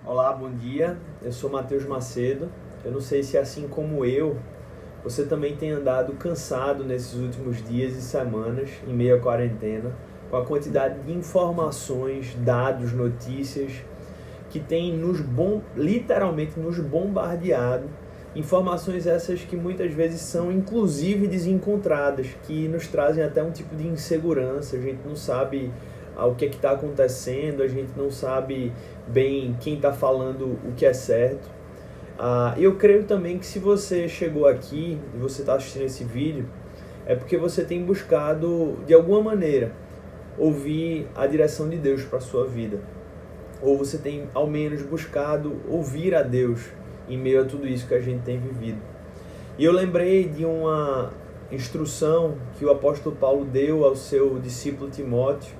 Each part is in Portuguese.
Olá, bom dia. Eu sou Matheus Macedo. Eu não sei se assim como eu, você também tem andado cansado nesses últimos dias e semanas, em meio à quarentena, com a quantidade de informações, dados, notícias que tem literalmente nos bombardeado. Informações essas que muitas vezes são inclusive desencontradas, que nos trazem até um tipo de insegurança. A gente não sabe o que é que está acontecendo, a gente não sabe bem quem está falando o que é certo. Eu creio também que se você chegou aqui e você está assistindo esse vídeo, é porque você tem buscado, de alguma maneira, ouvir a direção de Deus para a sua vida. Ou você tem, ao menos, buscado ouvir a Deus em meio a tudo isso que a gente tem vivido. E eu lembrei de uma instrução que o apóstolo Paulo deu ao seu discípulo Timóteo,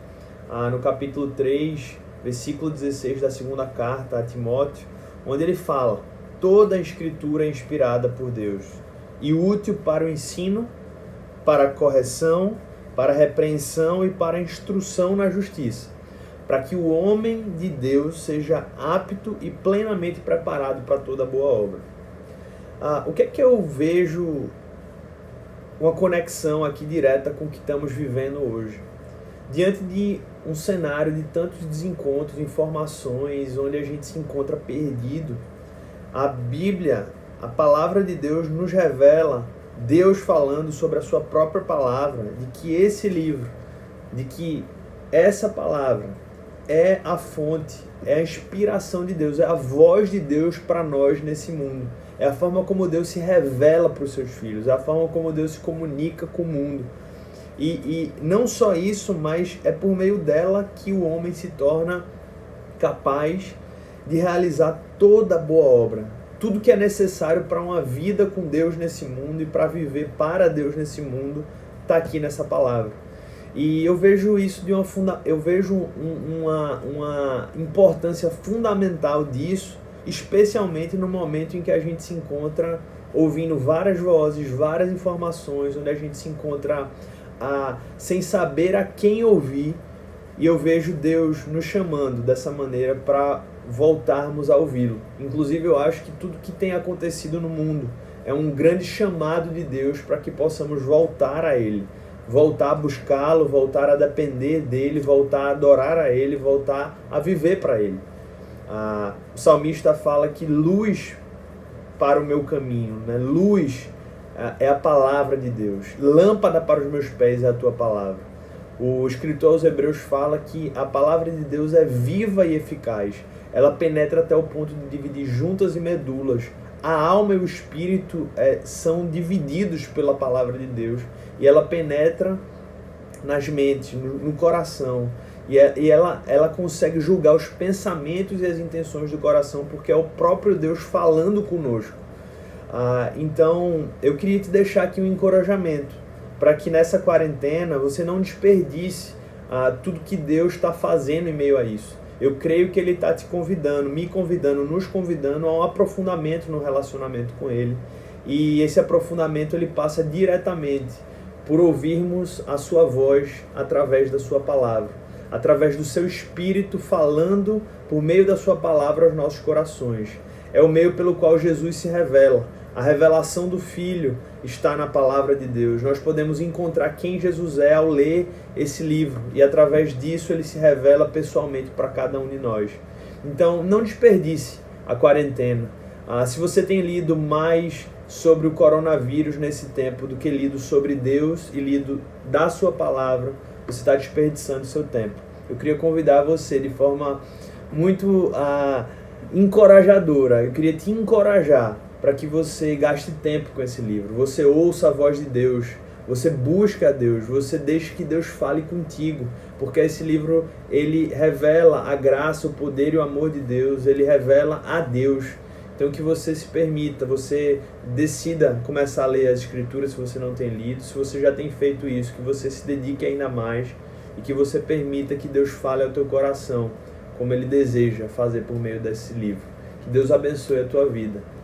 no capítulo 3, versículo 16 da segunda carta a Timóteo, onde ele fala: toda a escritura é inspirada por Deus e útil para o ensino, para a correção, para a repreensão e para a instrução na justiça, para que o homem de Deus seja apto e plenamente preparado para toda boa obra. O que é que eu vejo uma conexão aqui direta com o que estamos vivendo hoje? Diante de um cenário de tantos desencontros, informações, onde a gente se encontra perdido, a Bíblia, a palavra de Deus, nos revela Deus falando sobre a sua própria palavra, de que esse livro, de que essa palavra é a fonte, é a inspiração de Deus, é a voz de Deus para nós nesse mundo. É a forma como Deus se revela para os seus filhos, é a forma como Deus se comunica com o mundo. E não só isso, mas é por meio dela que o homem se torna capaz de realizar toda boa obra. Tudo que é necessário para uma vida com Deus nesse mundo e para viver para Deus nesse mundo está aqui nessa palavra. E eu vejo isso uma importância fundamental disso, especialmente no momento em que a gente se encontra ouvindo várias vozes, várias informações, onde a gente se encontra sem saber a quem ouvir. E eu vejo Deus nos chamando dessa maneira para voltarmos a ouvi-lo. Inclusive, eu acho que tudo que tem acontecido no mundo é um grande chamado de Deus para que possamos voltar a Ele, voltar a buscá-lo, voltar a depender dEle, voltar a adorar a Ele, voltar a viver para Ele. O salmista fala que luz para o meu caminho, né? Luz é a palavra de Deus, lâmpada para os meus pés é a tua palavra. O escritor aos Hebreus fala que a palavra de Deus é viva e eficaz. Ela penetra até o ponto de dividir juntas e medulas. A alma e o espírito são divididos pela palavra de Deus. E ela penetra nas mentes, no coração. E ela consegue julgar os pensamentos e as intenções do coração, porque é o próprio Deus falando conosco. Então, eu queria te deixar aqui um encorajamento, para que nessa quarentena você não desperdice tudo que Deus está fazendo em meio a isso. Eu creio que Ele está te convidando, me convidando, nos convidando a um aprofundamento no relacionamento com Ele. E esse aprofundamento ele passa diretamente por ouvirmos a sua voz através da sua palavra, através do seu Espírito falando por meio da sua palavra aos nossos corações. É o meio pelo qual Jesus se revela. A revelação do Filho está na palavra de Deus. Nós podemos encontrar quem Jesus é ao ler esse livro. E através disso ele se revela pessoalmente para cada um de nós. Então não desperdice a quarentena. Se você tem lido mais sobre o coronavírus nesse tempo do que lido sobre Deus e lido da sua palavra, você está desperdiçando seu tempo. Eu queria convidar você de forma muito encorajadora. Eu queria te encorajar para que você gaste tempo com esse livro, você ouça a voz de Deus, você busque a Deus, você deixe que Deus fale contigo, porque esse livro ele revela a graça, o poder e o amor de Deus, ele revela a Deus. Então que você se permita, você decida começar a ler as Escrituras se você não tem lido, se você já tem feito isso, que você se dedique ainda mais e que você permita que Deus fale ao teu coração, como Ele deseja fazer por meio desse livro. Que Deus abençoe a tua vida.